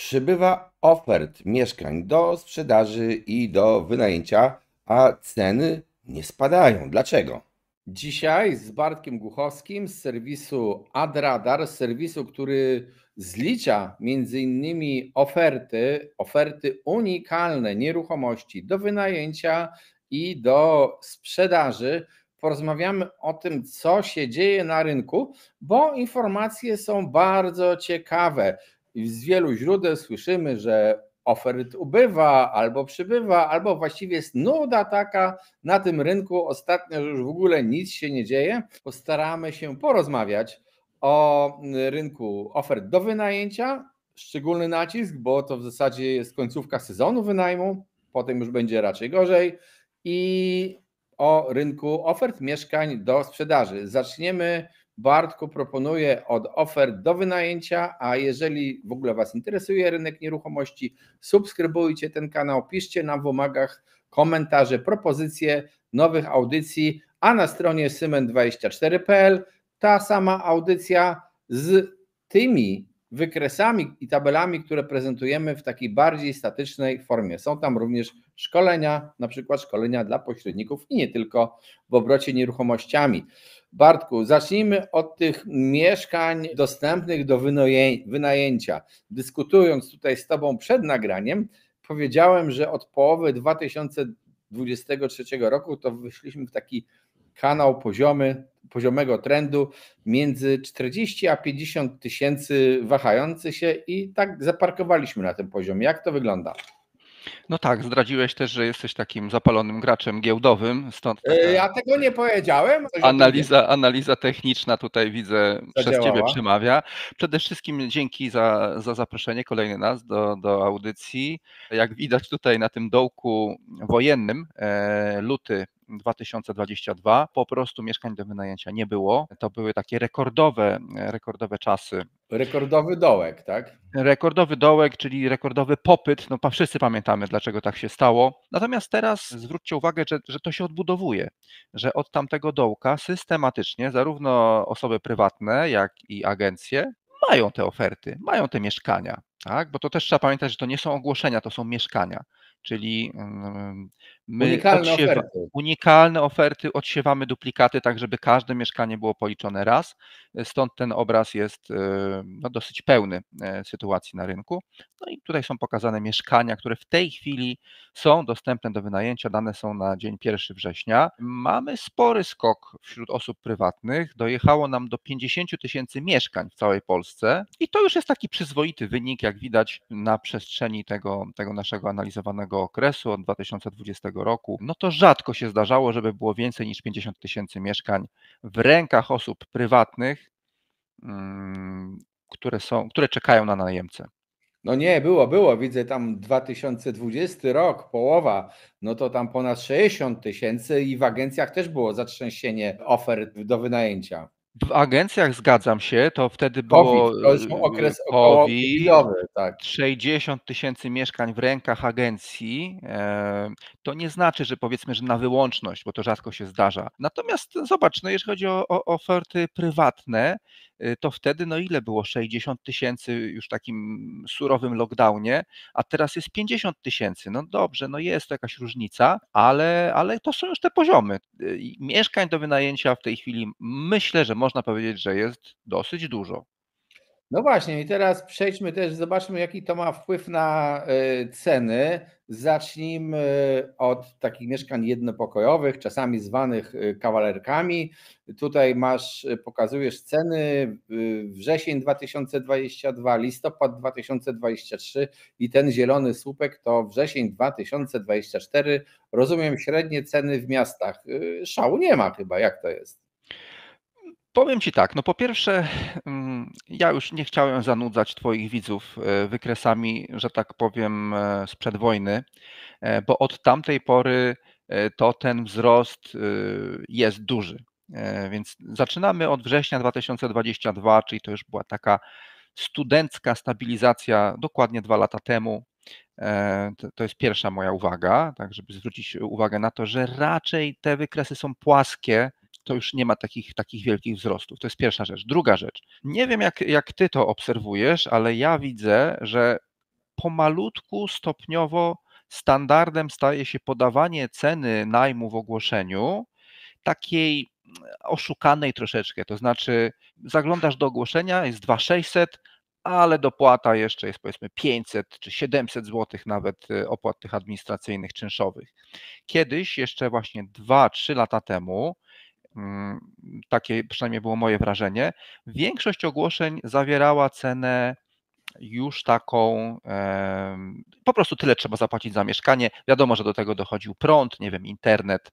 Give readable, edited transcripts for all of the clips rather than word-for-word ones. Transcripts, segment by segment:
Przybywa ofert mieszkań do sprzedaży i do wynajęcia, a ceny nie spadają. Dlaczego? Dzisiaj z Bartkiem Głuchowskim z serwisu AdRadar, z serwisu, który zlicza między innymi oferty unikalne nieruchomości do wynajęcia i do sprzedaży. Porozmawiamy o tym, co się dzieje na rynku, bo informacje są bardzo ciekawe. Z wielu źródeł słyszymy, że ofert ubywa, albo przybywa, albo właściwie jest nuda taka na tym rynku ostatnio, że już w ogóle nic się nie dzieje. Postaramy się porozmawiać o rynku ofert do wynajęcia, szczególny nacisk, bo to w zasadzie jest końcówka sezonu wynajmu, potem już będzie raczej gorzej, i o rynku ofert mieszkań do sprzedaży. Zaczniemy, Bartku, proponuję od ofert do wynajęcia, a jeżeli w ogóle Was interesuje rynek nieruchomości, subskrybujcie ten kanał, piszcie nam w umagach komentarze, propozycje nowych audycji, a na stronie symen24.pl ta sama audycja z tymi wykresami i tabelami, które prezentujemy w takiej bardziej statycznej formie. Są tam również szkolenia, na przykład szkolenia dla pośredników i nie tylko w obrocie nieruchomościami. Bartku, zacznijmy od tych mieszkań dostępnych do wynajęcia. Dyskutując tutaj z Tobą przed nagraniem, powiedziałem, że od połowy 2023 roku to wyszliśmy w taki kanał poziomego trendu między 40 a 50 tysięcy wahający się i tak zaparkowaliśmy na tym poziomie. Jak to wygląda? No tak, zdradziłeś też, że jesteś takim zapalonym graczem giełdowym, stąd taka Ja tego nie powiedziałem. analiza techniczna tutaj widzę przez Ciebie przemawia. Przede wszystkim dzięki za zaproszenie kolejny raz do audycji. Jak widać tutaj na tym dołku wojennym, luty 2022, po prostu mieszkań do wynajęcia nie było. To były takie rekordowe czasy. Rekordowy dołek, tak? Rekordowy dołek, czyli rekordowy popyt. No wszyscy pamiętamy, dlaczego tak się stało. Natomiast teraz zwróćcie uwagę, że to się odbudowuje, że od tamtego dołka systematycznie zarówno osoby prywatne, jak i agencje mają te oferty, mają te mieszkania, tak? Bo to też trzeba pamiętać, że to nie są ogłoszenia, to są mieszkania, czyli my unikalne oferty, odsiewamy duplikaty, tak żeby każde mieszkanie było policzone raz. Stąd ten obraz jest no, dosyć pełny sytuacji na rynku. No i tutaj są pokazane mieszkania, które w tej chwili są dostępne do wynajęcia. Dane są na dzień 1 września. Mamy spory skok wśród osób prywatnych. Dojechało nam do 50 tysięcy mieszkań w całej Polsce i to już jest taki przyzwoity wynik, jak widać na przestrzeni tego naszego analizowanego okresu od 2020 roku. No to rzadko się zdarzało, żeby było więcej niż 50 tysięcy mieszkań w rękach osób prywatnych, które czekają na najemcę. No nie, było. Widzę tam 2020 rok, połowa, no to tam ponad 60 tysięcy i w agencjach też było zatrzęsienie ofert do wynajęcia. W agencjach zgadzam się, to wtedy było COVID, to już okres około COVID, covidowy, tak. 60 tysięcy mieszkań w rękach agencji. To nie znaczy, że powiedzmy, że na wyłączność, bo to rzadko się zdarza. Natomiast zobacz, no jeżeli chodzi o oferty prywatne, to wtedy no ile było? 60 tysięcy już w takim surowym lockdownie, a teraz jest 50 tysięcy. No dobrze, no jest to jakaś różnica, ale to są już te poziomy. Mieszkań do wynajęcia w tej chwili myślę, że można powiedzieć, że jest dosyć dużo. No właśnie, i teraz przejdźmy też, zobaczmy, jaki to ma wpływ na ceny. Zacznijmy od takich mieszkań jednopokojowych, czasami zwanych kawalerkami. Tutaj pokazujesz ceny wrzesień 2022, listopad 2023 i ten zielony słupek to wrzesień 2024. Rozumiem, średnie ceny w miastach. Szału nie ma chyba, jak to jest? Powiem Ci tak, no po pierwsze, ja już nie chciałem zanudzać Twoich widzów wykresami, że tak powiem, sprzed wojny, bo od tamtej pory to ten wzrost jest duży. Więc zaczynamy od września 2022, czyli to już była taka studencka stabilizacja dokładnie 2 lata temu. To jest pierwsza moja uwaga, tak żeby zwrócić uwagę na to, że raczej te wykresy są płaskie, to już nie ma takich wielkich wzrostów. To jest pierwsza rzecz. Druga rzecz. Nie wiem, jak ty to obserwujesz, ale ja widzę, że pomalutku, stopniowo standardem staje się podawanie ceny najmu w ogłoszeniu, takiej oszukanej troszeczkę. To znaczy, zaglądasz do ogłoszenia, jest 2600, ale dopłata jeszcze jest powiedzmy 500 czy 700 złotych nawet opłat tych administracyjnych, czynszowych. Kiedyś, jeszcze właśnie 2-3 lata temu, takie przynajmniej było moje wrażenie, większość ogłoszeń zawierała cenę już taką, po prostu tyle trzeba zapłacić za mieszkanie. Wiadomo, że do tego dochodził prąd, nie wiem, internet.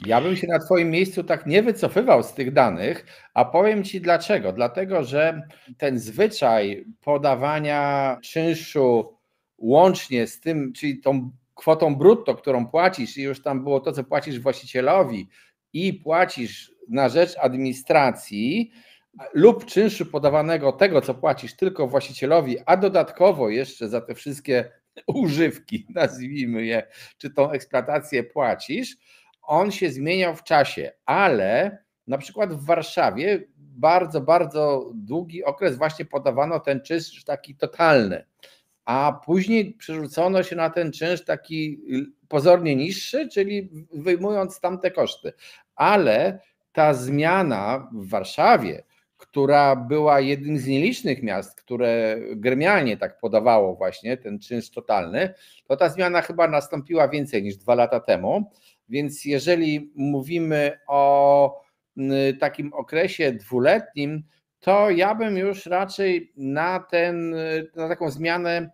Ja bym się na Twoim miejscu tak nie wycofywał z tych danych, a powiem Ci dlaczego. Dlatego, że ten zwyczaj podawania czynszu łącznie z tym, czyli tą kwotą brutto, którą płacisz, i już tam było to, co płacisz właścicielowi i płacisz na rzecz administracji, lub czynszu podawanego tego, co płacisz tylko właścicielowi, a dodatkowo jeszcze za te wszystkie używki, nazwijmy je, czy tą eksploatację płacisz, on się zmieniał w czasie, ale na przykład w Warszawie bardzo, bardzo długi okres właśnie podawano ten czynsz taki totalny, a później przerzucono się na ten czynsz taki pozornie niższy, czyli wyjmując tamte koszty. Ale ta zmiana w Warszawie, która była jednym z nielicznych miast, które gremialnie tak podawało właśnie ten czynsz totalny, to ta zmiana chyba nastąpiła więcej niż 2 lata temu. Więc jeżeli mówimy o takim okresie dwuletnim, to ja bym już raczej na taką zmianę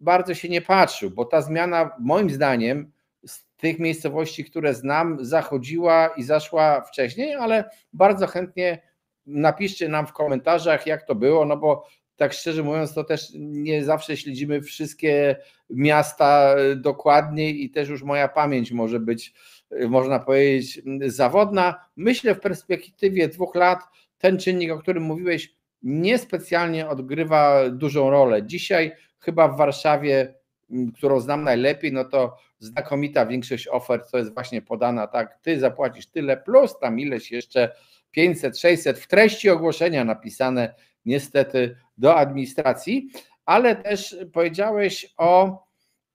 bardzo się nie patrzył, bo ta zmiana moim zdaniem z tych miejscowości, które znam, zachodziła i zaszła wcześniej, ale bardzo chętnie napiszcie nam w komentarzach, jak to było, no bo tak szczerze mówiąc, to też nie zawsze śledzimy wszystkie miasta dokładnie i też już moja pamięć może być, można powiedzieć, zawodna. Myślę, w perspektywie 2 lat ten czynnik, o którym mówiłeś, niespecjalnie odgrywa dużą rolę. Dzisiaj chyba w Warszawie, którą znam najlepiej, no to znakomita większość ofert to jest właśnie podana tak, ty zapłacisz tyle plus tam ileś jeszcze 500, 600 w treści ogłoszenia napisane niestety do administracji, ale też powiedziałeś o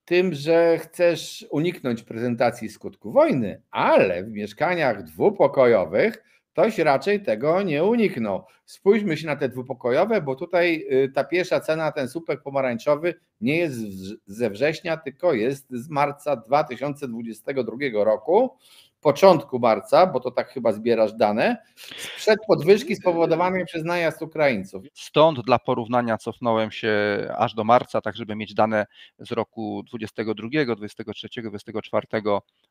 tym, że chcesz uniknąć prezentacji skutku wojny, ale w mieszkaniach dwupokojowych ktoś raczej tego nie uniknął. Spójrzmy się na te dwupokojowe, bo tutaj ta pierwsza cena, ten słupek pomarańczowy nie jest ze września, tylko jest z marca 2022 roku, początku marca, bo to tak chyba zbierasz dane, sprzed podwyżki spowodowanej przez najazd Ukraińców. Stąd dla porównania cofnąłem się aż do marca, tak żeby mieć dane z roku 22, 23, 24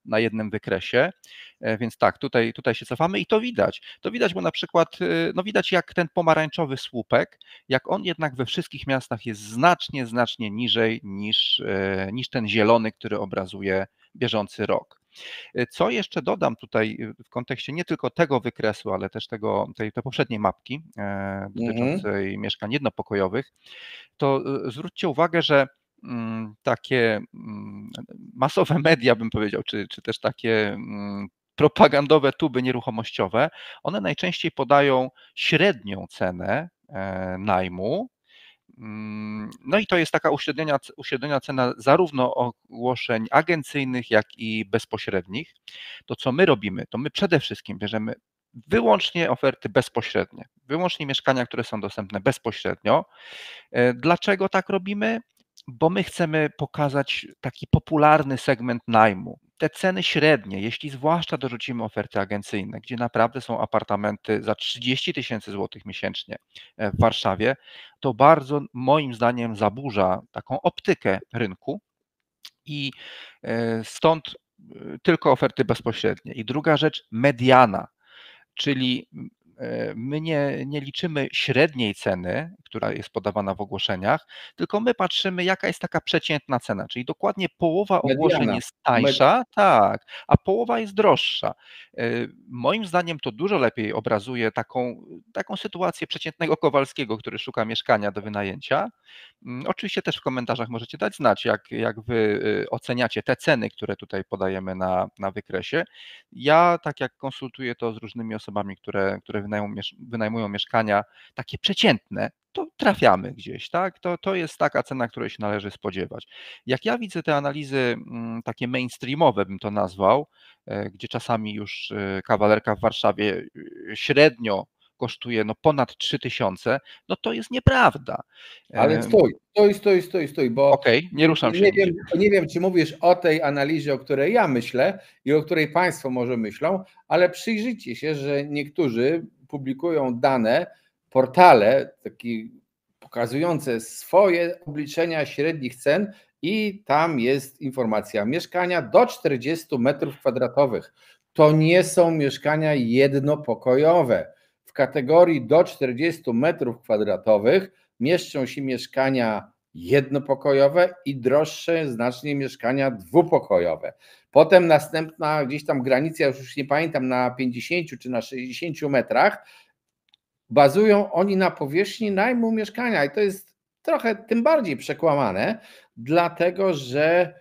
na jednym wykresie. Więc tak, tutaj się cofamy i to widać. To widać, bo na przykład no widać, jak ten pomarańczowy słupek, jak on jednak we wszystkich miastach jest znacznie niżej niż ten zielony, który obrazuje bieżący rok. Co jeszcze dodam tutaj w kontekście nie tylko tego wykresu, ale też tej poprzedniej mapki dotyczącej mieszkań jednopokojowych, to zwróćcie uwagę, że takie masowe media, bym powiedział, czy też takie propagandowe tuby nieruchomościowe, one najczęściej podają średnią cenę najmu. No i to jest taka uśredniona cena zarówno ogłoszeń agencyjnych, jak i bezpośrednich. To co my robimy, to my przede wszystkim bierzemy wyłącznie oferty bezpośrednie, wyłącznie mieszkania, które są dostępne bezpośrednio. Dlaczego tak robimy? Bo my chcemy pokazać taki popularny segment najmu. Te ceny średnie, jeśli zwłaszcza dorzucimy oferty agencyjne, gdzie naprawdę są apartamenty za 30 000 złotych miesięcznie w Warszawie, to bardzo moim zdaniem zaburza taką optykę rynku i stąd tylko oferty bezpośrednie. I druga rzecz, mediana, czyli my nie liczymy średniej ceny, która jest podawana w ogłoszeniach, tylko my patrzymy, jaka jest taka przeciętna cena, czyli dokładnie połowa ogłoszeń Mediana. jest tańsza, tak, a połowa jest droższa. Moim zdaniem to dużo lepiej obrazuje taką sytuację przeciętnego Kowalskiego, który szuka mieszkania do wynajęcia. Oczywiście też w komentarzach możecie dać znać, jak wy oceniacie te ceny, które tutaj podajemy na wykresie. Ja, tak jak konsultuję to z różnymi osobami, które wynajmują mieszkania takie przeciętne, to trafiamy gdzieś, tak? To jest taka cena, której się należy spodziewać. Jak ja widzę te analizy takie mainstreamowe, bym to nazwał, gdzie czasami już kawalerka w Warszawie średnio kosztuje no ponad 3000, no to jest nieprawda. Ale stój, bo Okej, nie ruszam się nie wiem, nigdzie. nie wiem, czy mówisz o tej analizie, o której ja myślę i o której Państwo może myślą, ale przyjrzyjcie się, że niektórzy publikują dane, portale takie pokazujące swoje obliczenia średnich cen i tam jest informacja: mieszkania do 40 metrów kwadratowych. To nie są mieszkania jednopokojowe. W kategorii do 40 metrów kwadratowych mieszczą się mieszkania jednopokojowe i droższe znacznie mieszkania dwupokojowe. Potem następna gdzieś tam granica, już nie pamiętam, na 50 czy na 60 metrach, bazują oni na powierzchni najmu mieszkania i to jest trochę tym bardziej przekłamane, dlatego że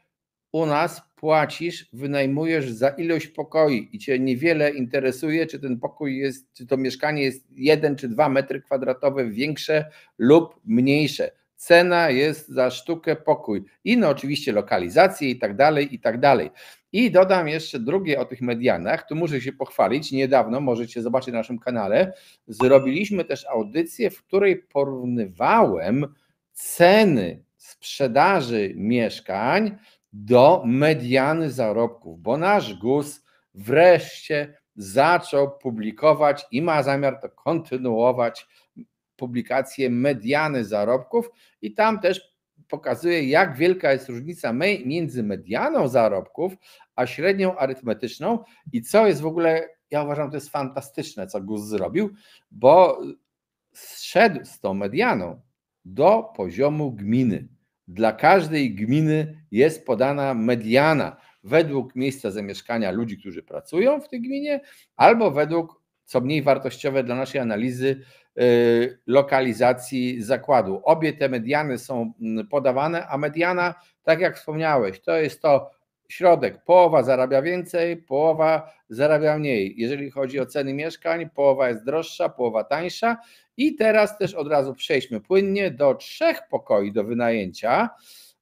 u nas płacisz, wynajmujesz za ilość pokoi i cię niewiele interesuje, czy ten pokój jest, czy to mieszkanie jest 1 czy 2 metry kwadratowe większe lub mniejsze. Cena jest za sztukę pokój. I no oczywiście lokalizacje i tak dalej, i tak dalej. I dodam jeszcze drugie o tych medianach. Tu muszę się pochwalić. Niedawno, możecie zobaczyć na naszym kanale, zrobiliśmy też audycję, w której porównywałem ceny sprzedaży mieszkań do mediany zarobków, bo nasz GUS wreszcie zaczął publikować i ma zamiar to kontynuować, publikację mediany zarobków i tam też pokazuje, jak wielka jest różnica między medianą zarobków a średnią arytmetyczną i co jest w ogóle, ja uważam, to jest fantastyczne, co GUS zrobił, bo zszedł z tą medianą do poziomu gminy. Dla każdej gminy jest podana mediana według miejsca zamieszkania ludzi, którzy pracują w tej gminie, albo według, co mniej wartościowe dla naszej analizy, lokalizacji zakładu. Obie te mediany są podawane, a mediana, tak jak wspomniałeś, to jest to środek. Połowa zarabia więcej, połowa zarabia mniej. Jeżeli chodzi o ceny mieszkań, połowa jest droższa, połowa tańsza. I teraz też od razu przejdźmy płynnie do 3 pokoi do wynajęcia,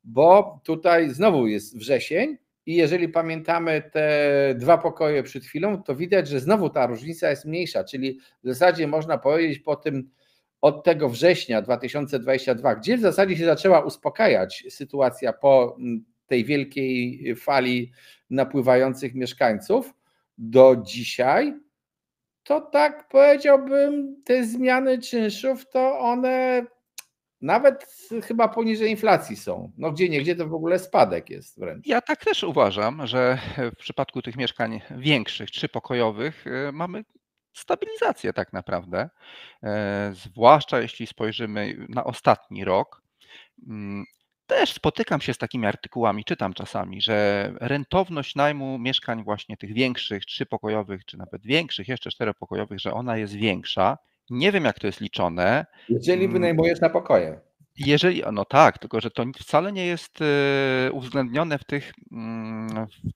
bo tutaj znowu jest wrzesień i jeżeli pamiętamy te 2 pokoje przed chwilą, to widać, że znowu ta różnica jest mniejsza, czyli w zasadzie można powiedzieć od tego września 2022, gdzie w zasadzie się zaczęła uspokajać sytuacja po tej wielkiej fali napływających mieszkańców, do dzisiaj, to tak powiedziałbym, te zmiany czynszów, to one nawet chyba poniżej inflacji są. No gdzieniegdzie to w ogóle spadek jest wręcz. Ja tak też uważam, że w przypadku tych mieszkań większych, trzypokojowych, mamy stabilizację tak naprawdę. Zwłaszcza jeśli spojrzymy na ostatni rok. Też spotykam się z takimi artykułami, czytam czasami, że rentowność najmu mieszkań właśnie tych większych, trzypokojowych, czy nawet większych, jeszcze czteropokojowych, że ona jest większa. Nie wiem, jak to jest liczone. Jeżeli wynajmujesz na pokoje. Jeżeli, no tak, tylko że to wcale nie jest uwzględnione w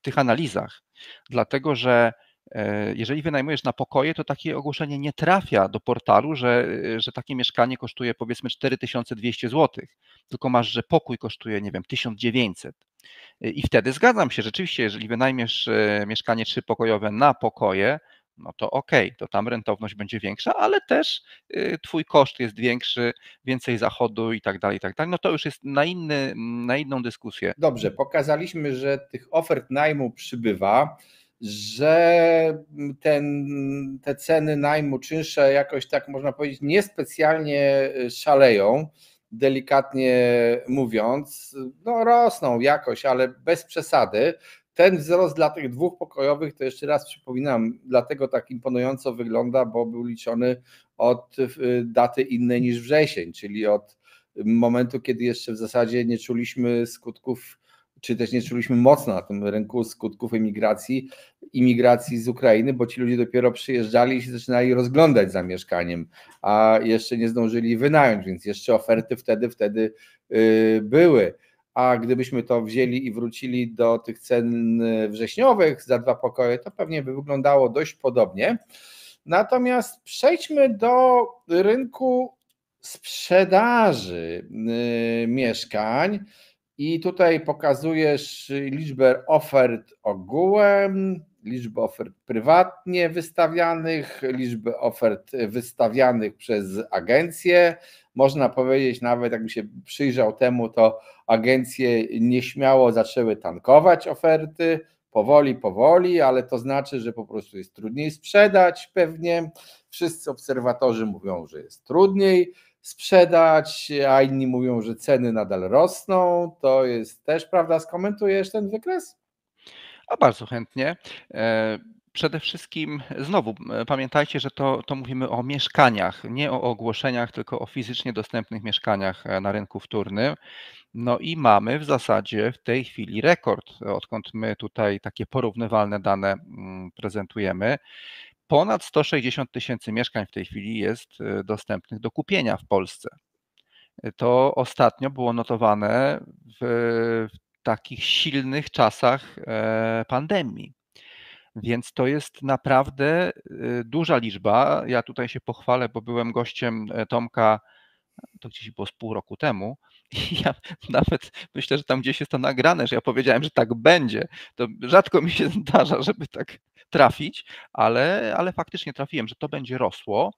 tych analizach, dlatego że jeżeli wynajmujesz na pokoje, to takie ogłoszenie nie trafia do portalu, że takie mieszkanie kosztuje powiedzmy 4200 zł, tylko masz, że pokój kosztuje, nie wiem, 1900. I wtedy zgadzam się, rzeczywiście, jeżeli wynajmiesz mieszkanie trzypokojowe na pokoje, no to okej, to tam rentowność będzie większa, ale też twój koszt jest większy, więcej zachodu i tak dalej, i tak dalej. No to już jest na inną dyskusję. Dobrze, pokazaliśmy, że tych ofert najmu przybywa, że te ceny najmu czynsze jakoś tak można powiedzieć niespecjalnie szaleją, delikatnie mówiąc, no rosną jakoś, ale bez przesady. Ten wzrost dla tych dwupokojowych, to jeszcze raz przypominam, dlatego tak imponująco wygląda, bo był liczony od daty innej niż wrzesień, czyli od momentu, kiedy jeszcze w zasadzie nie czuliśmy skutków, czy też nie czuliśmy mocno na tym rynku skutków imigracji z Ukrainy, bo ci ludzie dopiero przyjeżdżali i się zaczynali rozglądać za mieszkaniem, a jeszcze nie zdążyli wynająć, więc jeszcze oferty wtedy były. A gdybyśmy to wzięli i wrócili do tych cen wrześniowych za 2 pokoje, to pewnie by wyglądało dość podobnie. Natomiast przejdźmy do rynku sprzedaży mieszkań i tutaj pokazujesz liczbę ofert ogółem, liczbę ofert prywatnie wystawianych, liczbę ofert wystawianych przez agencje. Można powiedzieć, nawet jakbym się przyjrzał temu, to agencje nieśmiało zaczęły tankować oferty, powoli, ale to znaczy, że po prostu jest trudniej sprzedać pewnie. Wszyscy obserwatorzy mówią, że jest trudniej sprzedać, a inni mówią, że ceny nadal rosną. To jest też prawda? Skomentujesz ten wykres? A bardzo chętnie. Przede wszystkim znowu pamiętajcie, że to mówimy o mieszkaniach, nie o ogłoszeniach, tylko o fizycznie dostępnych mieszkaniach na rynku wtórnym. No i mamy w zasadzie w tej chwili rekord, odkąd my tutaj takie porównywalne dane prezentujemy. Ponad 160 tysięcy mieszkań w tej chwili jest dostępnych do kupienia w Polsce. To ostatnio było notowane w takich silnych czasach pandemii. Więc to jest naprawdę duża liczba. Ja tutaj się pochwalę, bo byłem gościem Tomka, to gdzieś było z pół roku temu i ja nawet myślę, że tam gdzieś jest to nagrane, że ja powiedziałem, że tak będzie. To rzadko mi się zdarza, żeby tak trafić, ale faktycznie trafiłem, że to będzie rosło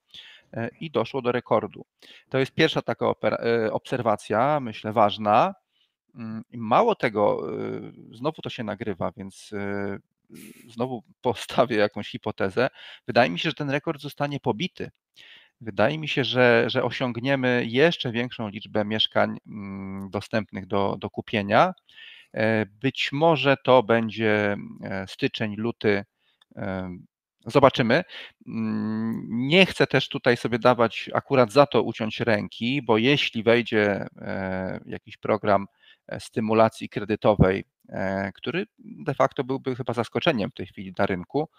i doszło do rekordu. To jest pierwsza taka obserwacja, myślę, ważna. Mało tego, znowu to się nagrywa, więc znowu postawię jakąś hipotezę. Wydaje mi się, że ten rekord zostanie pobity. Wydaje mi się, że osiągniemy jeszcze większą liczbę mieszkań dostępnych do kupienia. Być może to będzie styczeń, luty. Zobaczymy. Nie chcę też tutaj sobie dawać akurat za to uciąć ręki, bo jeśli wejdzie jakiś program stymulacji kredytowej, który de facto byłby chyba zaskoczeniem w tej chwili na rynku,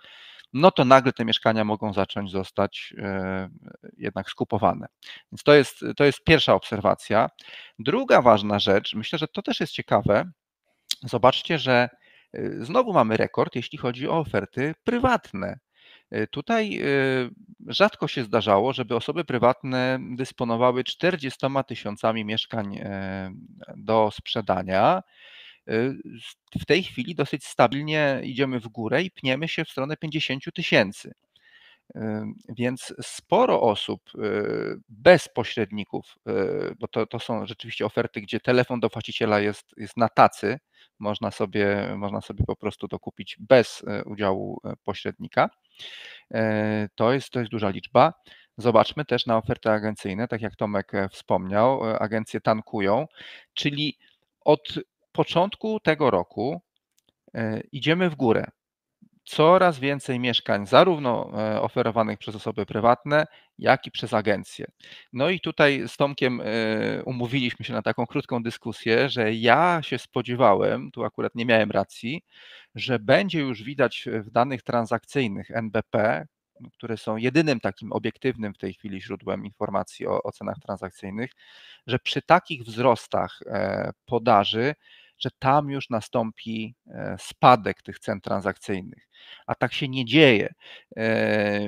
no to nagle te mieszkania mogą zacząć zostać jednak skupowane. Więc to jest pierwsza obserwacja. Druga ważna rzecz, myślę, że to też jest ciekawe. Zobaczcie, że znowu mamy rekord, jeśli chodzi o oferty prywatne. Tutaj rzadko się zdarzało, żeby osoby prywatne dysponowały 40 tysiącami mieszkań do sprzedania. W tej chwili dosyć stabilnie idziemy w górę i pniemy się w stronę 50 tysięcy. Więc sporo osób bez pośredników, bo to są rzeczywiście oferty, gdzie telefon do właściciela jest na tacy, można sobie po prostu to kupić bez udziału pośrednika. To jest duża liczba. Zobaczmy też na oferty agencyjne, tak jak Tomek wspomniał, agencje tankują, czyli od początku tego roku idziemy w górę. Coraz więcej mieszkań, zarówno oferowanych przez osoby prywatne, jak i przez agencje. No i tutaj z Tomkiem umówiliśmy się na taką krótką dyskusję, że ja się spodziewałem, tu akurat nie miałem racji, że będzie już widać w danych transakcyjnych NBP, które są jedynym takim obiektywnym w tej chwili źródłem informacji o cenach transakcyjnych, że przy takich wzrostach podaży, że tam już nastąpi spadek tych cen transakcyjnych. A tak się nie dzieje.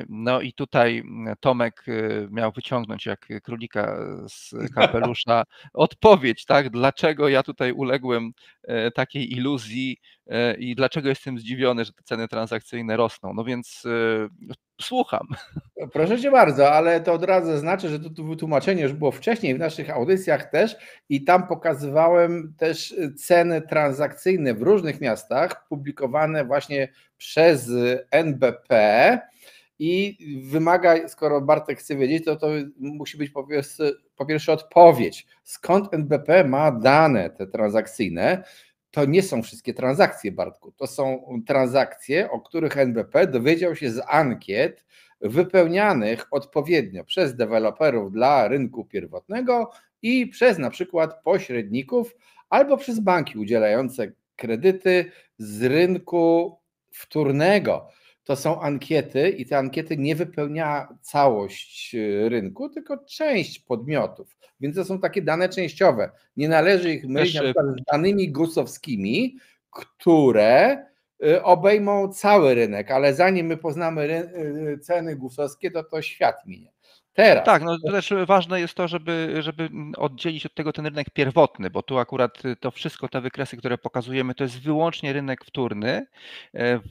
No i tutaj Tomek miał wyciągnąć jak królika z kapelusza odpowiedź, tak, dlaczego ja tutaj uległem takiej iluzji i dlaczego jestem zdziwiony, że te ceny transakcyjne rosną. No więc słucham. Proszę cię bardzo, ale to od razu zaznaczę, że to wytłumaczenie już było wcześniej w naszych audycjach też i tam pokazywałem też ceny transakcyjne w różnych miastach publikowane właśnie przez NBP i wymaga, skoro Bartek chce wiedzieć, to musi być po pierwsze odpowiedź, skąd NBP ma dane te transakcyjne. To nie są wszystkie transakcje, Bartku, to są transakcje, o których NBP dowiedział się z ankiet wypełnianych odpowiednio przez deweloperów dla rynku pierwotnego i przez na przykład pośredników albo przez banki udzielające kredyty z rynku wtórnego. To są ankiety i te ankiety nie wypełnia całość rynku, tylko część podmiotów. Więc to są takie dane częściowe. Nie należy ich mylić na przykład z danymi GUS-owskimi, które obejmą cały rynek, ale zanim my poznamy ceny GUS-owskie, to świat minie. Teraz. Tak, no to też ważne jest to, żeby oddzielić od tego ten rynek pierwotny, bo tu akurat to wszystko, te wykresy, które pokazujemy, to jest wyłącznie rynek wtórny.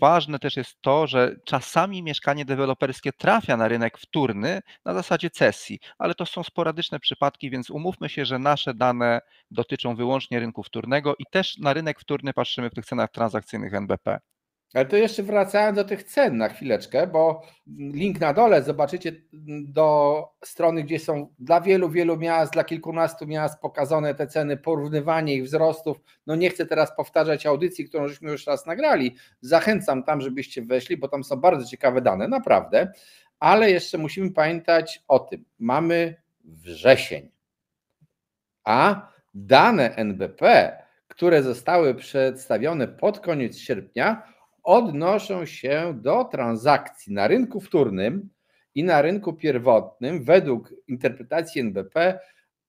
Ważne też jest to, że czasami mieszkanie deweloperskie trafia na rynek wtórny na zasadzie cesji, ale to są sporadyczne przypadki, więc umówmy się, że nasze dane dotyczą wyłącznie rynku wtórnego i też na rynek wtórny patrzymy w tych cenach transakcyjnych NBP. Ale to jeszcze wracając do tych cen na chwileczkę, bo link na dole zobaczycie do strony, gdzie są dla wielu miast, dla kilkunastu miast pokazane te ceny, porównywanie ich wzrostów. No nie chcę teraz powtarzać audycji, którą żeśmy już raz nagrali. Zachęcam tam, żebyście weszli, bo tam są bardzo ciekawe dane, naprawdę. Ale jeszcze musimy pamiętać o tym. Mamy wrzesień, a dane NBP, które zostały przedstawione pod koniec sierpnia, odnoszą się do transakcji na rynku wtórnym i na rynku pierwotnym według interpretacji NBP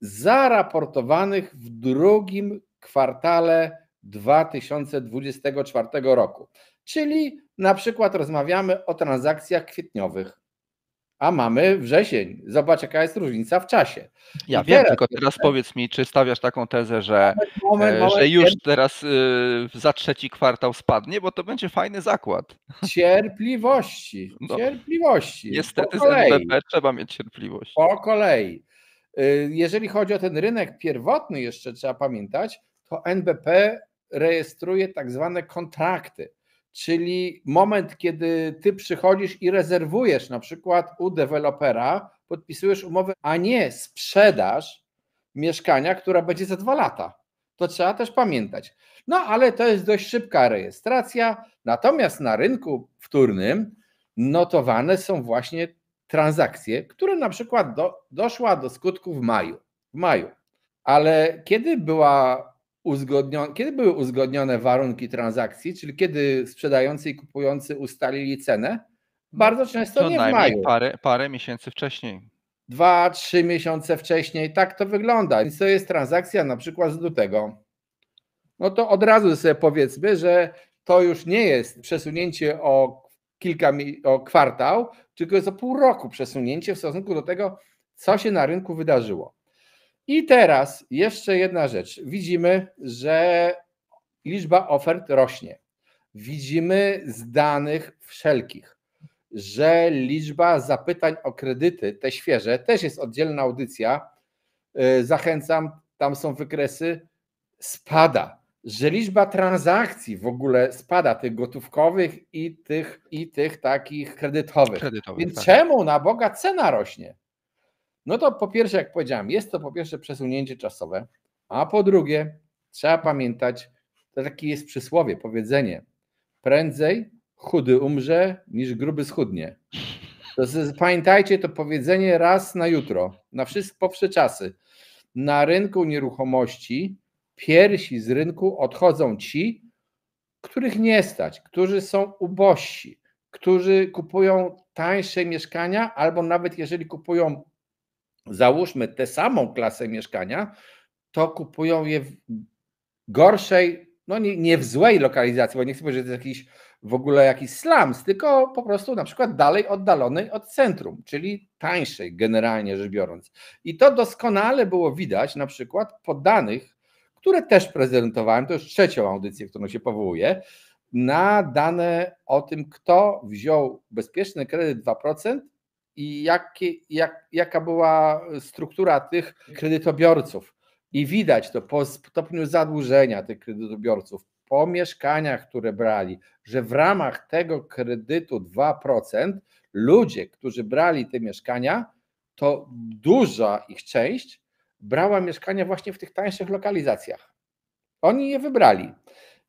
zaraportowanych w drugim kwartale 2024 roku. Czyli na przykład rozmawiamy o transakcjach kwietniowych, a mamy wrzesień. Zobacz, jaka jest różnica w czasie. Ja I wiem, teraz tylko teraz powiedz mi, czy stawiasz taką tezę, że moment, że już teraz za trzeci kwartał spadnie, bo to będzie fajny zakład. Cierpliwości. No, niestety Po z kolei. NBP trzeba mieć cierpliwość. Po kolei. Jeżeli chodzi o ten rynek pierwotny, jeszcze trzeba pamiętać, to NBP rejestruje tak zwane kontrakty, czyli moment, kiedy ty przychodzisz i rezerwujesz na przykład u dewelopera, podpisujesz umowę, a nie sprzedaż mieszkania, która będzie za 2 lata. To trzeba też pamiętać. No ale to jest dość szybka rejestracja, natomiast na rynku wtórnym notowane są właśnie transakcje, które na przykład doszła do skutku w maju. Ale kiedy były uzgodnione warunki transakcji, czyli kiedy sprzedający i kupujący ustalili cenę? Bardzo często Co nie w najmniej maju. parę miesięcy wcześniej. 2-3 miesiące wcześniej, tak to wygląda. Więc to jest transakcja na przykład z lutego. No to od razu sobie powiedzmy, że to już nie jest przesunięcie o kwartał, tylko jest o pół roku przesunięcie w stosunku do tego, co się na rynku wydarzyło. I teraz jeszcze jedna rzecz. Widzimy, że liczba ofert rośnie. Widzimy z danych wszelkich, że liczba zapytań o kredyty, te świeże, też jest oddzielna audycja. Zachęcam, tam są wykresy, spada. Że liczba transakcji w ogóle spada, tych gotówkowych i tych takich kredytowych. Więc Tak. czemu na Boga cena rośnie? No to po pierwsze, jak powiedziałem, jest to po pierwsze przesunięcie czasowe, a po drugie trzeba pamiętać, to takie jest przysłowie, powiedzenie, prędzej chudy umrze niż gruby schudnie. To pamiętajcie to powiedzenie raz na jutro, na po wsze czasy. Na rynku nieruchomości pierwsi z rynku odchodzą ci, których nie stać, którzy są ubożsi, którzy kupują tańsze mieszkania, albo nawet jeżeli kupują, załóżmy, tę samą klasę mieszkania, to kupują je w gorszej, no nie w złej lokalizacji, bo nie chcę powiedzieć, że to jest jakiś w ogóle jakiś slums, tylko po prostu na przykład dalej oddalonej od centrum, czyli tańszej generalnie rzecz biorąc. I to doskonale było widać na przykład po danych, które też prezentowałem, to już trzecią audycję, którą się powołuję, na dane o tym, kto wziął bezpieczny kredyt 2% i jaka była struktura tych kredytobiorców. I widać to po stopniu zadłużenia tych kredytobiorców, po mieszkaniach, które brali, że w ramach tego kredytu 2% ludzie, którzy brali te mieszkania, to duża ich część brała mieszkania właśnie w tych tańszych lokalizacjach. Oni je wybrali.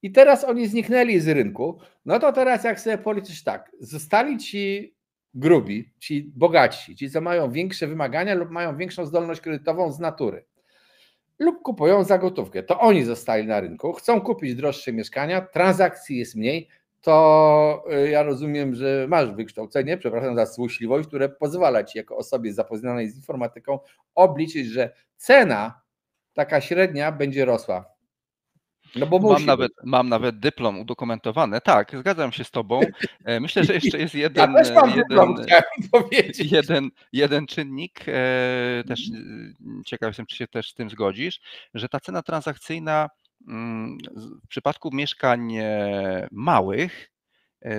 I teraz oni zniknęli z rynku. No to teraz jak sobie policzysz tak, zostali ci grubi, ci bogatsi, ci co mają większe wymagania lub mają większą zdolność kredytową z natury lub kupują za gotówkę. To oni zostali na rynku, chcą kupić droższe mieszkania, transakcji jest mniej, to ja rozumiem, że masz wykształcenie, przepraszam za złośliwość, które pozwala ci jako osobie zapoznanej z informatyką obliczyć, że cena taka średnia będzie rosła. No bo musi być. Mam nawet dyplom udokumentowany. Tak, zgadzam się z tobą. Myślę, że jeszcze jest Ja też mam dyplom, chciałem powiedzieć. jeden czynnik, też ciekaw jestem, czy się też z tym zgodzisz, że ta cena transakcyjna w przypadku mieszkań małych,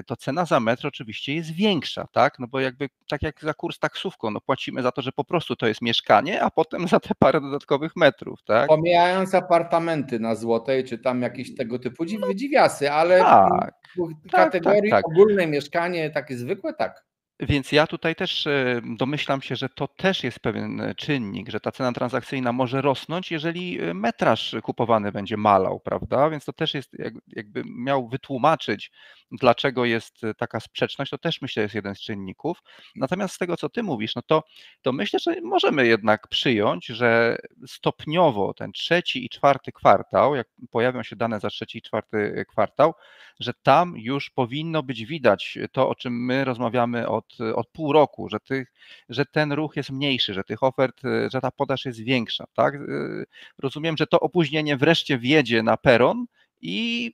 to cena za metr oczywiście jest większa, tak? No bo jakby tak jak za kurs taksówką, no płacimy za to, że po prostu to jest mieszkanie, a potem za te parę dodatkowych metrów, tak? Pomijając apartamenty na Złotej, czy tam jakieś tego typu dziwiasy, ale Tak, w tak, tak, kategorii tak. ogólne mieszkanie, takie zwykłe, tak. Więc ja tutaj też domyślam się, że to też jest pewien czynnik, że ta cena transakcyjna może rosnąć, jeżeli metraż kupowany będzie malał, prawda? Więc to też jest, jakby miał wytłumaczyć, dlaczego jest taka sprzeczność, to też myślę jest jeden z czynników. Natomiast z tego, co ty mówisz, no to myślę, że możemy jednak przyjąć, że stopniowo ten trzeci i czwarty kwartał, jak pojawią się dane za trzeci i czwarty kwartał, że tam już powinno być widać to, o czym my rozmawiamy od pół roku, że ten ruch jest mniejszy, że tych ofert, że ta podaż jest większa, tak? Rozumiem, że to opóźnienie wreszcie wjedzie na peron i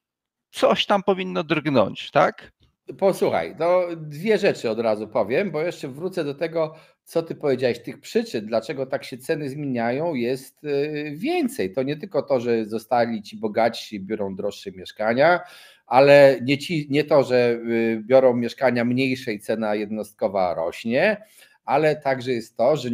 coś tam powinno drgnąć, tak? Posłuchaj, to dwie rzeczy od razu powiem, bo jeszcze wrócę do tego, co ty powiedziałeś. Tych przyczyn, dlaczego tak się ceny zmieniają, jest więcej. To nie tylko to, że zostali ci bogatsi, biorą droższe mieszkania, ale nie to, że biorą mieszkania mniejsze i cena jednostkowa rośnie, ale także jest to, że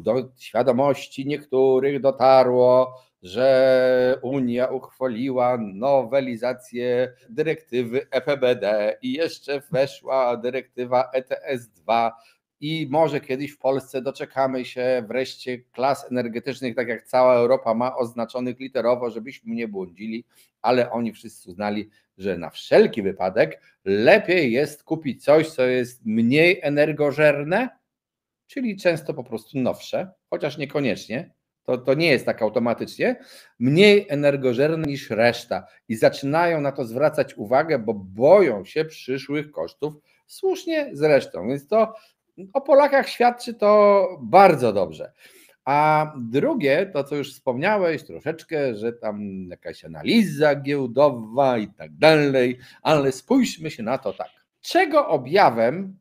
do świadomości niektórych dotarło, że Unia uchwaliła nowelizację dyrektywy EPBD i jeszcze weszła dyrektywa ETS2 i może kiedyś w Polsce doczekamy się wreszcie klas energetycznych, tak jak cała Europa ma, oznaczonych literowo, żebyśmy nie błądzili, ale oni wszyscy uznali, że na wszelki wypadek lepiej jest kupić coś, co jest mniej energożerne, czyli często po prostu nowsze, chociaż niekoniecznie, to nie jest tak automatycznie, mniej energożerne niż reszta i zaczynają na to zwracać uwagę, bo boją się przyszłych kosztów, słusznie zresztą, więc to o Polakach świadczy to bardzo dobrze. A drugie, to co już wspomniałeś troszeczkę, że tam jakaś analiza giełdowa i tak dalej, ale spójrzmy się na to tak. Czego objawem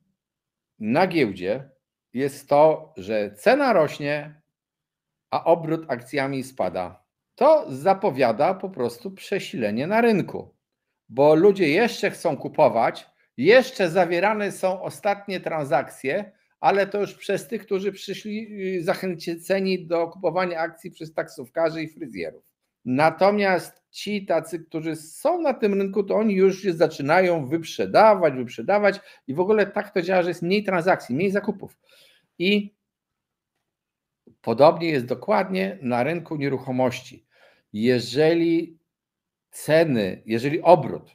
na giełdzie jest to, że cena rośnie, a obrót akcjami spada? To zapowiada po prostu przesilenie na rynku, bo ludzie jeszcze chcą kupować, jeszcze zawierane są ostatnie transakcje, ale to już przez tych, którzy przyszli zachęceni do kupowania akcji przez taksówkarzy i fryzjerów. Natomiast ci tacy, którzy są na tym rynku, to oni już się zaczynają wyprzedawać i w ogóle tak to działa, że jest mniej transakcji, mniej zakupów. I podobnie jest dokładnie na rynku nieruchomości. Jeżeli obrót,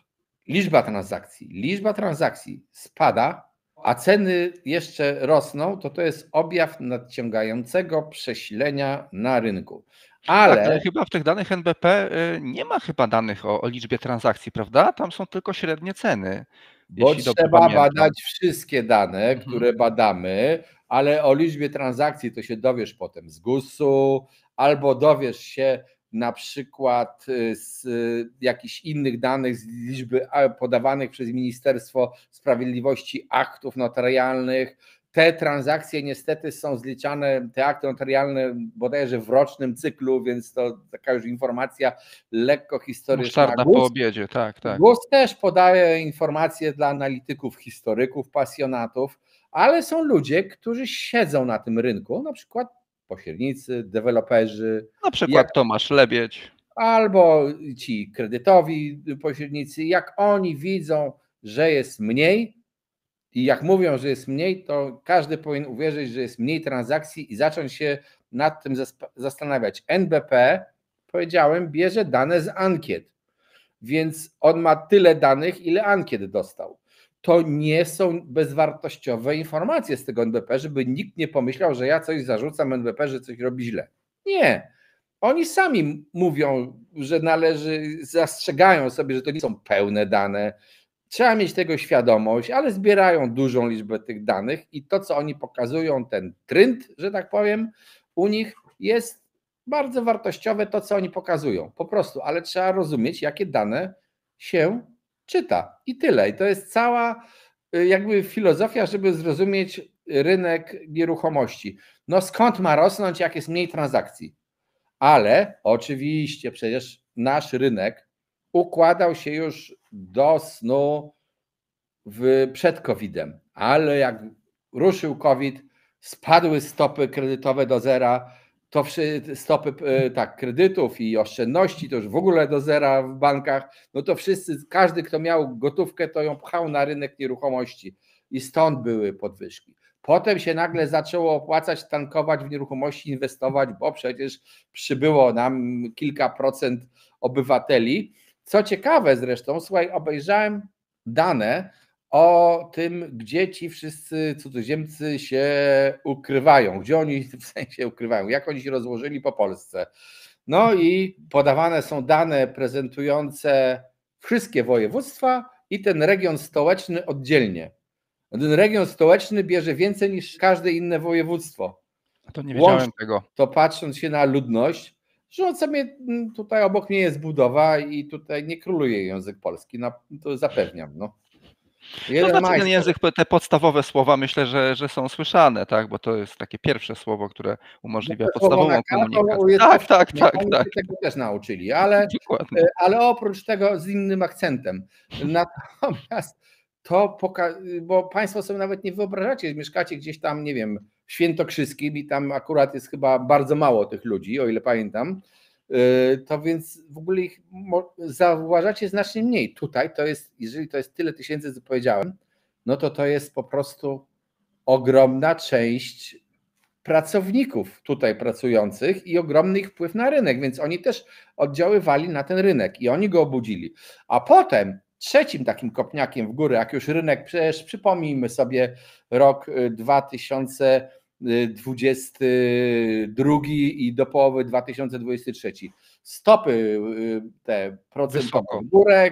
liczba transakcji spada, a ceny jeszcze rosną, to jest objaw nadciągającego przesilenia na rynku. Tak, ale Ale chyba w tych danych NBP nie ma chyba danych o liczbie transakcji, prawda? Tam są tylko średnie ceny, bo jeśli dobrze trzeba pamiętam. badać wszystkie dane, które badamy, ale o liczbie transakcji to się dowiesz potem z GUS-u, albo dowiesz się na przykład z jakichś innych danych, z liczby podawanych przez Ministerstwo Sprawiedliwości aktów notarialnych. Te transakcje niestety są zliczane, te akty notarialne bodajże w rocznym cyklu, więc to taka już informacja lekko historyczna. Musztarda po obiedzie, tak, tak. GUS też podaje informacje dla analityków, historyków, pasjonatów, ale są ludzie, którzy siedzą na tym rynku, na przykład pośrednicy, deweloperzy, Na przykład Tomasz Lebiedź. albo ci kredytowi pośrednicy, jak oni widzą, że jest mniej i jak mówią, że jest mniej, to każdy powinien uwierzyć, że jest mniej transakcji i zacząć się nad tym zastanawiać. NBP, powiedziałem, bierze dane z ankiet, więc on ma tyle danych, ile ankiet dostał. To nie są bezwartościowe informacje z tego NBP, żeby nikt nie pomyślał, że ja coś zarzucam NBP, że coś robi źle. Nie. Oni sami mówią, że zastrzegają sobie, że to nie są pełne dane. Trzeba mieć tego świadomość, ale zbierają dużą liczbę tych danych i to, co oni pokazują, ten trend, że tak powiem, u nich jest bardzo wartościowe to, co oni pokazują, po prostu, ale trzeba rozumieć, jakie dane się czyta i tyle. I to jest cała jakby filozofia, żeby zrozumieć rynek nieruchomości. No skąd ma rosnąć, jak jest mniej transakcji? Ale oczywiście przecież nasz rynek układał się już do snu przed COVID-em, ale jak ruszył COVID, spadły stopy kredytowe do zera, to stopy tak, kredytów i oszczędności to już w ogóle do zera w bankach, no to wszyscy, każdy kto miał gotówkę, to ją pchał na rynek nieruchomości i stąd były podwyżki. Potem się nagle zaczęło opłacać tankować w nieruchomości, inwestować, bo przecież przybyło nam kilka procent obywateli. Co ciekawe zresztą, słuchaj, obejrzałem dane o tym, gdzie ci wszyscy cudzoziemcy się ukrywają, gdzie oni w sensie ukrywają, jak oni się rozłożyli po Polsce. No i podawane są dane prezentujące wszystkie województwa i ten region stołeczny oddzielnie. Ten region stołeczny bierze więcej niż każde inne województwo. To nie wiedziałem tego. To patrząc się na ludność, że sobie tutaj obok mnie jest budowa i tutaj nie króluje język polski, no, to zapewniam. No. To znaczy ten język, te podstawowe słowa myślę, że są słyszane, tak? Bo to jest takie pierwsze słowo, które umożliwia podstawową komunikację. Tak. Tego też nauczyli, ale oprócz tego z innym akcentem. Natomiast to bo Państwo sobie nawet nie wyobrażacie, mieszkacie gdzieś tam, nie wiem, w Świętokrzyskim i tam akurat jest chyba bardzo mało tych ludzi, o ile pamiętam, to więc w ogóle ich zauważacie znacznie mniej. Tutaj to jest, jeżeli to jest tyle tysięcy, co powiedziałem, no to jest po prostu ogromna część pracowników tutaj pracujących i ogromny ich wpływ na rynek, więc oni też oddziaływali na ten rynek i oni go obudzili. A potem trzecim takim kopniakiem w górę, jak już rynek, przecież przypomnijmy sobie rok 2022 i do połowy 2023. Stopy te procentowe w górę,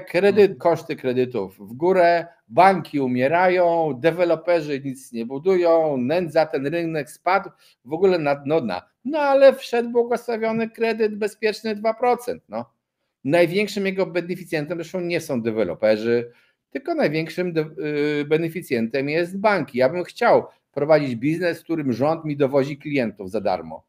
koszty kredytów w górę, banki umierają, deweloperzy nic nie budują, nędza, ten rynek spadł w ogóle na dno dna. No ale wszedł błogosławiony kredyt bezpieczny 2%. No. Największym jego beneficjentem zresztą nie są deweloperzy, tylko największym beneficjentem jest banki. Ja bym chciał prowadzić biznes, w którym rząd mi dowozi klientów za darmo.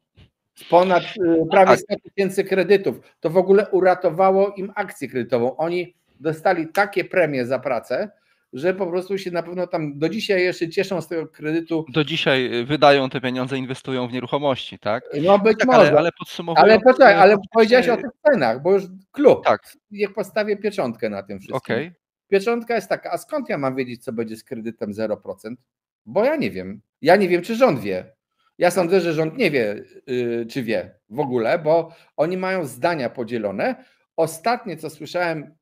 Z ponad prawie 100 000 kredytów. To w ogóle uratowało im akcję kredytową. Oni dostali takie premie za pracę, że po prostu się na pewno tam do dzisiaj jeszcze cieszą z tego kredytu. Do dzisiaj wydają te pieniądze, inwestują w nieruchomości, tak? No być może. Ale podsumowując... Ale powiedziałeś o tych cenach, bo już klub. Tak. Niech postawię pieczątkę na tym wszystkim. Okay. Pieczątka jest taka, a skąd ja mam wiedzieć, co będzie z kredytem 0%? Bo ja nie wiem. Ja nie wiem, czy rząd wie. Ja sądzę, że rząd nie wie, czy wie w ogóle, bo oni mają zdania podzielone. Ostatnie, co słyszałem,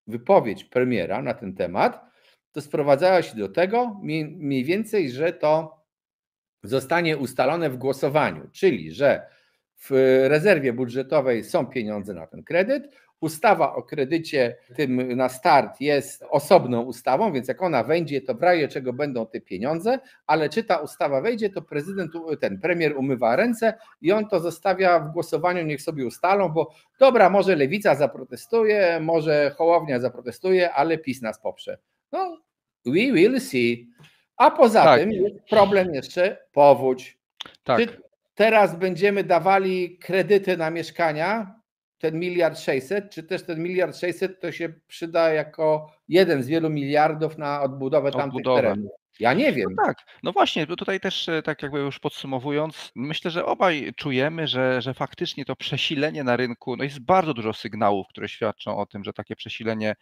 wypowiedź premiera na ten temat, to sprowadzała się do tego mniej więcej, że to zostanie ustalone w głosowaniu, czyli że w rezerwie budżetowej są pieniądze na ten kredyt. Ustawa o kredycie tym na start jest osobną ustawą, więc jak ona wejdzie, to w razie czego będą te pieniądze, ale czy ta ustawa wejdzie, to premier umywa ręce i on to zostawia w głosowaniu, niech sobie ustalą, bo dobra, może Lewica zaprotestuje, może Hołownia zaprotestuje, ale PiS nas poprze. No, we will see. A poza tym jest problem jeszcze powódź. Tak. Czy teraz będziemy dawali kredyty na mieszkania, ten 1,6 mld, czy też ten 1,6 mld to się przyda jako jeden z wielu miliardów na odbudowę tamtych terenów? Ja nie wiem. No tak, no właśnie, bo tutaj też tak jakby już podsumowując, myślę, że obaj czujemy, że faktycznie to przesilenie na rynku, no jest bardzo dużo sygnałów, które świadczą o tym, że takie przesilenie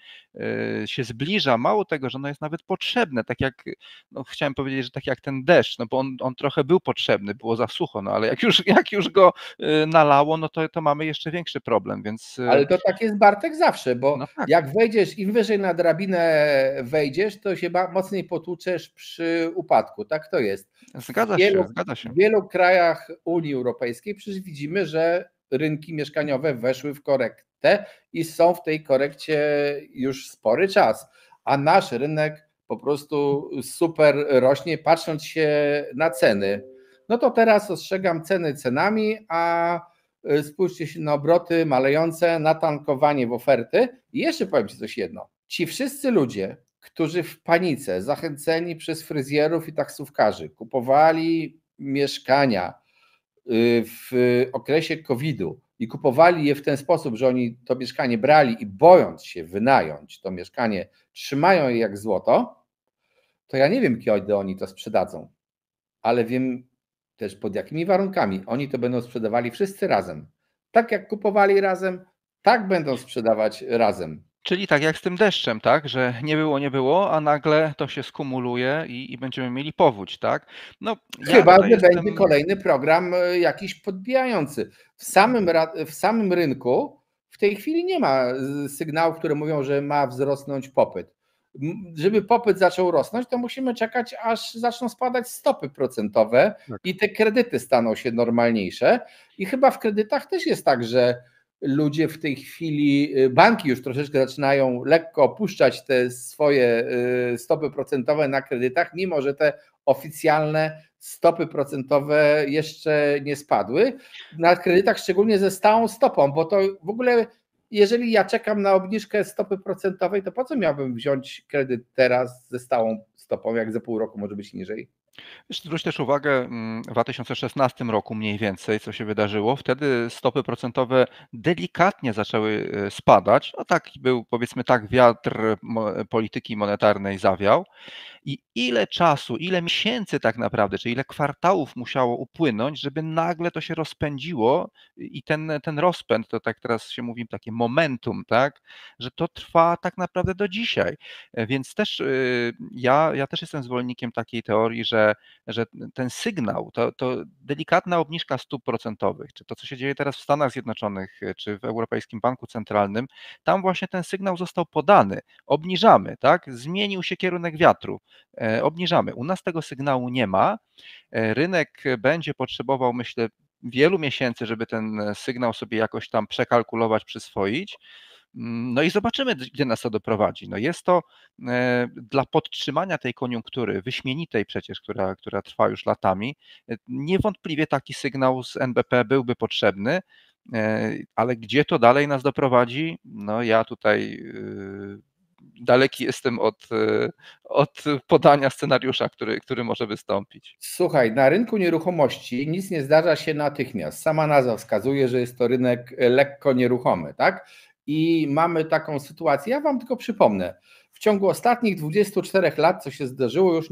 się zbliża. Mało tego, że ono jest nawet potrzebne, tak jak, no chciałem powiedzieć, że tak jak ten deszcz, no bo on trochę był potrzebny, było za sucho, no ale jak już go nalało, no to mamy jeszcze większy problem, więc... Ale to tak jest, Bartek, zawsze, bo no tak. Jak wejdziesz, im wyżej na drabinę wejdziesz, to się mocniej potłuczesz przy upadku, tak to jest. Zgadza się. W wielu krajach Unii Europejskiej przecież widzimy, że rynki mieszkaniowe weszły w korektę i są w tej korekcie już spory czas, a nasz rynek po prostu super rośnie, patrząc się na ceny. No to teraz ostrzegam ceny cenami, a spójrzcie się na obroty malejące, na tankowanie w oferty. I jeszcze powiem Ci coś jedno. Ci wszyscy ludzie, którzy w panice, zachęceni przez fryzjerów i taksówkarzy, kupowali mieszkania w okresie COVID-u i kupowali je w ten sposób, że oni to mieszkanie brali i bojąc się wynająć to mieszkanie, trzymają je jak złoto, to ja nie wiem, kiedy oni to sprzedadzą, ale wiem też pod jakimi warunkami. Oni to będą sprzedawali wszyscy razem. Tak jak kupowali razem, tak będą sprzedawać razem. Czyli tak jak z tym deszczem, tak, że nie było, a nagle to się skumuluje i będziemy mieli powódź, tak? No, ja Chyba, tutaj że będzie jestem. kolejny program jakiś podbijający. W samym rynku w tej chwili nie ma sygnałów, które mówią, że ma wzrosnąć popyt. Żeby popyt zaczął rosnąć, to musimy czekać, aż zaczną spadać stopy procentowe Tak. i te kredyty staną się normalniejsze. I chyba w kredytach też jest tak, że ludzie w tej chwili, banki już troszeczkę zaczynają lekko opuszczać te swoje stopy procentowe na kredytach, mimo że te oficjalne stopy procentowe jeszcze nie spadły. Na kredytach szczególnie ze stałą stopą, bo to w ogóle, jeżeli ja czekam na obniżkę stopy procentowej, to po co miałbym wziąć kredyt teraz ze stałą stopą, jak za pół roku może być niżej? Zwróć też uwagę, w 2016 roku mniej więcej, co się wydarzyło. Wtedy stopy procentowe delikatnie zaczęły spadać. No taki był, powiedzmy tak, wiatr polityki monetarnej zawiał. I ile czasu, ile miesięcy tak naprawdę, czy ile kwartałów musiało upłynąć, żeby nagle to się rozpędziło i ten rozpęd, to tak teraz się mówi, takie momentum, tak, że to trwa tak naprawdę do dzisiaj. Więc też ja też jestem zwolennikiem takiej teorii, że ten sygnał, to delikatna obniżka stóp procentowych, czy to, co się dzieje teraz w Stanach Zjednoczonych, czy w Europejskim Banku Centralnym, tam właśnie ten sygnał został podany. Obniżamy, tak? Zmienił się kierunek wiatru. Obniżamy. U nas tego sygnału nie ma. Rynek będzie potrzebował, myślę, wielu miesięcy, żeby ten sygnał sobie jakoś tam przekalkulować, przyswoić. No i zobaczymy, gdzie nas to doprowadzi. No jest to dla podtrzymania tej koniunktury wyśmienitej przecież, która trwa już latami, niewątpliwie taki sygnał z NBP byłby potrzebny, ale gdzie to dalej nas doprowadzi? No ja tutaj daleki jestem od podania scenariusza, który może wystąpić. Słuchaj, na rynku nieruchomości nic nie zdarza się natychmiast. Sama nazwa wskazuje, że jest to rynek lekko nieruchomy, tak? I mamy taką sytuację, ja Wam tylko przypomnę, w ciągu ostatnich 24 lat, co się zdarzyło, już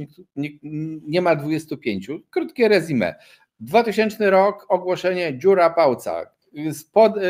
nie ma 25, krótkie resume. 2000 rok, ogłoszenie dziura pałca,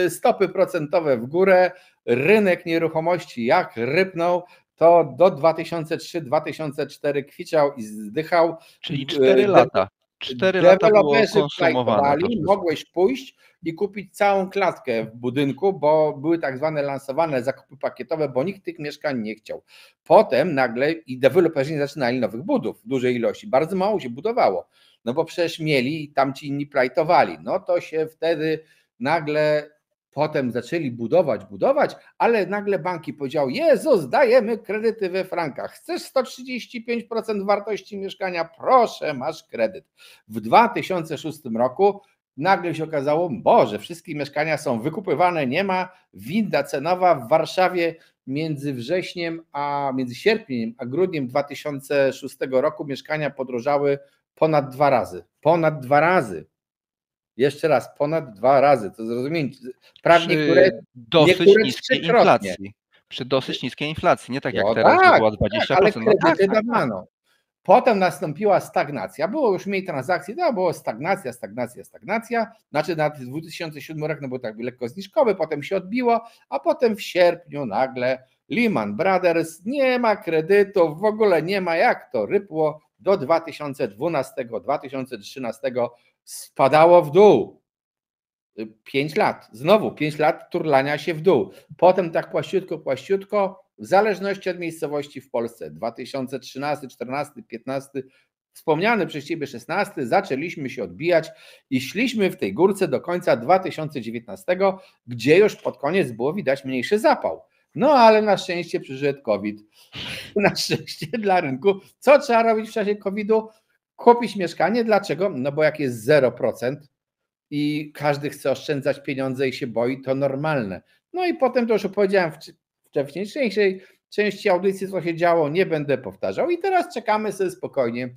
stopy procentowe w górę, rynek nieruchomości jak rypnął, to do 2003-2004 kwiczał i zdychał. Czyli 4 lata. 4 lata było Deweloperzy konsumowane to plajtowali, wszystko. mogłeś pójść i kupić całą klatkę w budynku, bo były tak zwane lansowane zakupy pakietowe, bo nikt tych mieszkań nie chciał. Potem nagle i deweloperzy nie zaczynali nowych budów w dużej ilości, bardzo mało się budowało, no bo przecież mieli i tamci inni plajtowali, no to się wtedy nagle potem zaczęli budować, ale nagle banki powiedziały: Jezus, dajemy kredyty we frankach, chcesz 135% wartości mieszkania, proszę, masz kredyt. W 2006 roku nagle się okazało, Boże, wszystkie mieszkania są wykupywane, nie ma, winda cenowa w Warszawie między sierpniem a grudniem 2006 roku mieszkania podrożały ponad 2 razy. Ponad 2 razy. Jeszcze raz, ponad 2 razy, to zrozumieć. Prawie niektóre trzykrotnie. Przy dosyć niskiej inflacji, nie tak jak No teraz, że była ale 20%. No tak, kredyty tak. dawano. Potem nastąpiła stagnacja, było już mniej transakcji, to było stagnacja, znaczy na 2007 rok no był tak lekko zniżkowy, potem się odbiło, a potem w sierpniu nagle Lehman Brothers, nie ma kredytów, w ogóle nie ma, jak to rypło, do 2012-2013 spadało w dół. 5 lat, znowu 5 lat turlania się w dół. Potem tak płaściutko, w zależności od miejscowości w Polsce, 2013, 14, 15, wspomniany przez Ciebie 16, zaczęliśmy się odbijać i szliśmy w tej górce do końca 2019, gdzie już pod koniec było widać mniejszy zapał. No ale na szczęście przyszedł COVID. Na szczęście dla rynku. Co trzeba robić w czasie COVID-u? Kupić mieszkanie. Dlaczego? No bo jak jest 0%, i każdy chce oszczędzać pieniądze i się boi, to normalne. No i potem to już opowiedziałem w wcześniejszej części audycji, co się działo, nie będę powtarzał i teraz czekamy sobie spokojnie.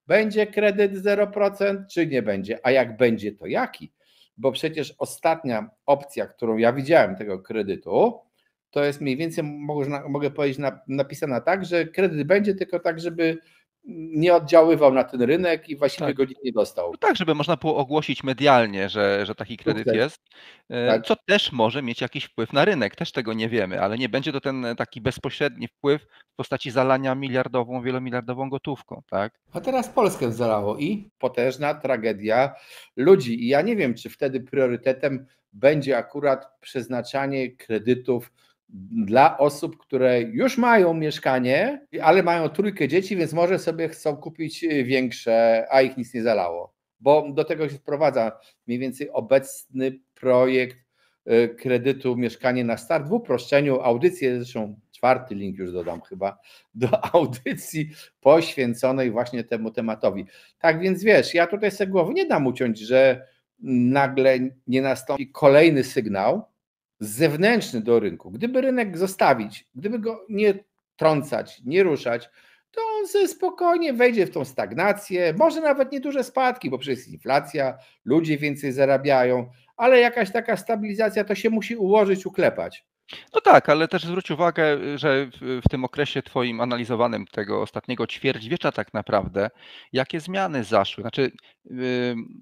Będzie kredyt 0% czy nie będzie? A jak będzie, to jaki? Bo przecież ostatnia opcja, którą ja widziałem tego kredytu, to jest mniej więcej, mogę powiedzieć, napisana tak, że kredyt będzie tylko tak, żeby nie oddziaływał na ten rynek i właściwie Tak. go nikt nie dostał. No tak, żeby można było ogłosić medialnie, że taki kredyt Sukces. jest, Tak. co też może mieć jakiś wpływ na rynek, też tego nie wiemy, ale nie będzie to ten taki bezpośredni wpływ w postaci zalania miliardową, wielomiliardową gotówką, tak? A teraz Polskę zalało i potężna tragedia ludzi. I ja nie wiem, czy wtedy priorytetem będzie akurat przeznaczanie kredytów dla osób, które już mają mieszkanie, ale mają trójkę dzieci, więc może sobie chcą kupić większe, a ich nic nie zalało. Bo do tego się sprowadza mniej więcej obecny projekt kredytu Mieszkanie na Start w uproszczeniu. Audycję, zresztą 4. link już dodam chyba, do audycji poświęconej właśnie temu tematowi. Tak więc wiesz, ja tutaj sobie głowy nie dam uciąć, że nagle nie nastąpi kolejny sygnał zewnętrzny do rynku. Gdyby rynek zostawić, gdyby go nie trącać, nie ruszać, to on sobie spokojnie wejdzie w tą stagnację, może nawet nieduże spadki, bo przecież jest inflacja, ludzie więcej zarabiają, ale jakaś taka stabilizacja to się musi ułożyć, uklepać. No tak, ale też zwróć uwagę, że w tym okresie twoim analizowanym tego ostatniego ćwierćwiecza tak naprawdę, jakie zmiany zaszły. Znaczy,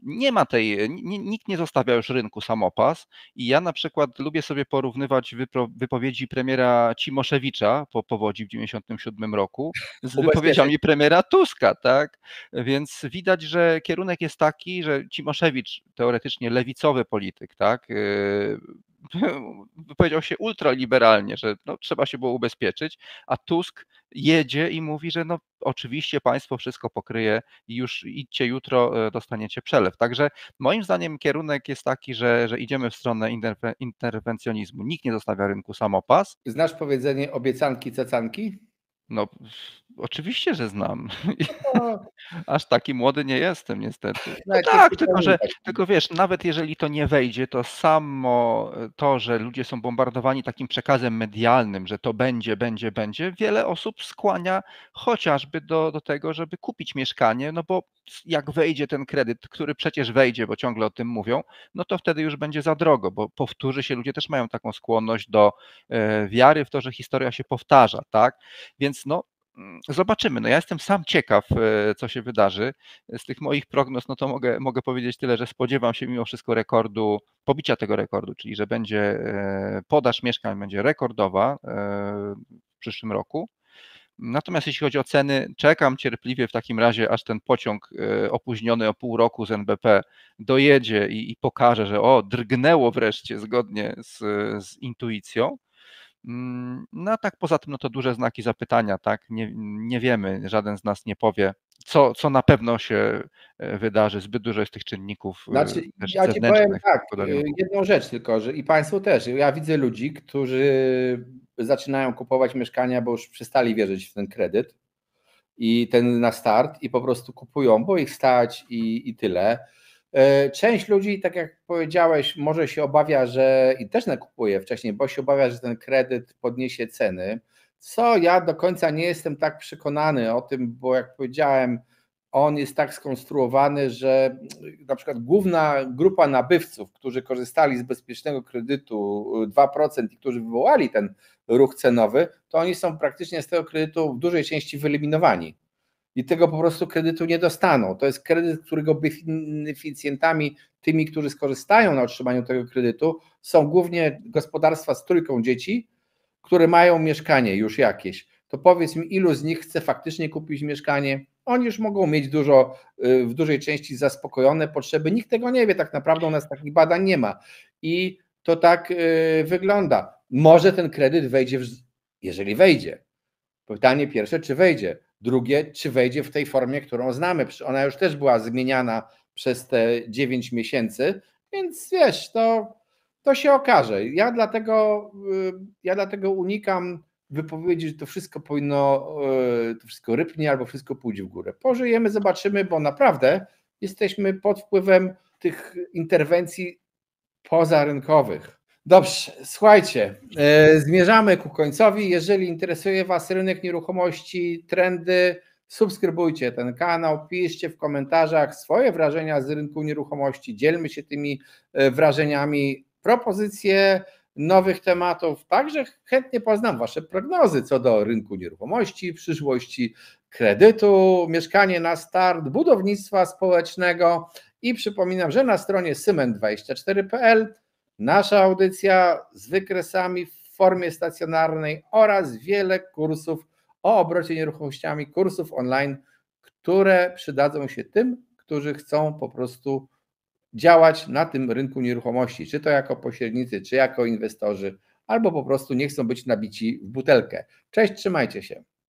nie ma nikt nie zostawia już rynku samopas i ja na przykład lubię sobie porównywać wypowiedzi premiera Cimoszewicza po powodzi w 1997 roku z wypowiedziami premiera Tuska, tak? Więc widać, że kierunek jest taki, że Cimoszewicz, teoretycznie lewicowy polityk, tak? Wypowiedział się ultraliberalnie, że no, trzeba się było ubezpieczyć, a Tusk jedzie i mówi, że no, oczywiście państwo wszystko pokryje i już idźcie jutro, dostaniecie przelew. Także moim zdaniem kierunek jest taki, że idziemy w stronę interwencjonizmu. Nikt nie zostawia rynku samopas. Znasz powiedzenie obiecanki cacanki? No, oczywiście, że znam. No, Aż taki młody nie jestem niestety. No nawet nie tak, chcę pamiętać. tylko wiesz, nawet jeżeli to nie wejdzie, to samo to, że ludzie są bombardowani takim przekazem medialnym, że to będzie, wiele osób skłania chociażby do tego, żeby kupić mieszkanie, no bo jak wejdzie ten kredyt, który przecież wejdzie, bo ciągle o tym mówią, no to wtedy już będzie za drogo, bo powtórzy się, ludzie też mają taką skłonność do wiary w to, że historia się powtarza, tak? Więc no, zobaczymy. No ja jestem sam ciekaw, co się wydarzy. Z tych moich prognoz, no to mogę powiedzieć tyle, że spodziewam się mimo wszystko pobicia tego rekordu, czyli że będzie podaż mieszkań będzie rekordowa w przyszłym roku. Natomiast jeśli chodzi o ceny, czekam cierpliwie w takim razie, aż ten pociąg opóźniony o pół roku z NBP dojedzie i pokaże, że drgnęło wreszcie zgodnie z intuicją. No a tak poza tym, no to duże znaki zapytania, tak? Nie wiemy, żaden z nas nie powie, co na pewno się wydarzy. Zbyt dużo jest tych czynników Znaczy, też ja ci powiem zewnętrznych tak, do rynku. jedną rzecz tylko, że i Państwo też. Ja widzę ludzi, którzy zaczynają kupować mieszkania, bo już przestali wierzyć w ten kredyt i ten na start i po prostu kupują, bo ich stać i tyle. Część ludzi, tak jak powiedziałeś, może się obawia, że i też nakupuje wcześniej, bo się obawia, że ten kredyt podniesie ceny, co ja do końca nie jestem tak przekonany o tym, bo jak powiedziałem, on jest tak skonstruowany, że na przykład główna grupa nabywców, którzy korzystali z bezpiecznego kredytu 2% i którzy wywołali ten ruch cenowy, to oni są praktycznie z tego kredytu w dużej części wyeliminowani i tego po prostu kredytu nie dostaną. To jest kredyt, którego beneficjentami, tymi, którzy skorzystają na otrzymaniu tego kredytu, są głównie gospodarstwa z trójką dzieci, które mają mieszkanie już jakieś. To powiedz mi, ilu z nich chce faktycznie kupić mieszkanie? Oni już mogą mieć w dużej części zaspokojone potrzeby. Nikt tego nie wie, tak naprawdę u nas takich badań nie ma. I to tak wygląda. Może ten kredyt wejdzie, jeżeli wejdzie. Pytanie pierwsze, czy wejdzie? Drugie, czy wejdzie w tej formie, którą znamy? Ona już też była zmieniana przez te 9 miesięcy, więc wiesz, to się okaże. Ja dlatego unikam wypowiedzi, że to wszystko to wszystko rypnie albo wszystko pójdzie w górę. Pożyjemy, zobaczymy, bo naprawdę jesteśmy pod wpływem tych interwencji pozarynkowych. Dobrze, słuchajcie, zmierzamy ku końcowi. Jeżeli interesuje Was rynek nieruchomości, trendy, subskrybujcie ten kanał, piszcie w komentarzach swoje wrażenia z rynku nieruchomości, dzielmy się tymi wrażeniami, propozycje nowych tematów, także chętnie poznam Wasze prognozy co do rynku nieruchomości, przyszłości kredytu, mieszkanie na start, budownictwa społecznego i przypominam, że na stronie syment24.pl nasza audycja z wykresami w formie stacjonarnej oraz wiele kursów o obrocie nieruchomościami, kursów online, które przydadzą się tym, którzy chcą po prostu działać na tym rynku nieruchomości, czy to jako pośrednicy, czy jako inwestorzy, albo po prostu nie chcą być nabici w butelkę. Cześć, trzymajcie się.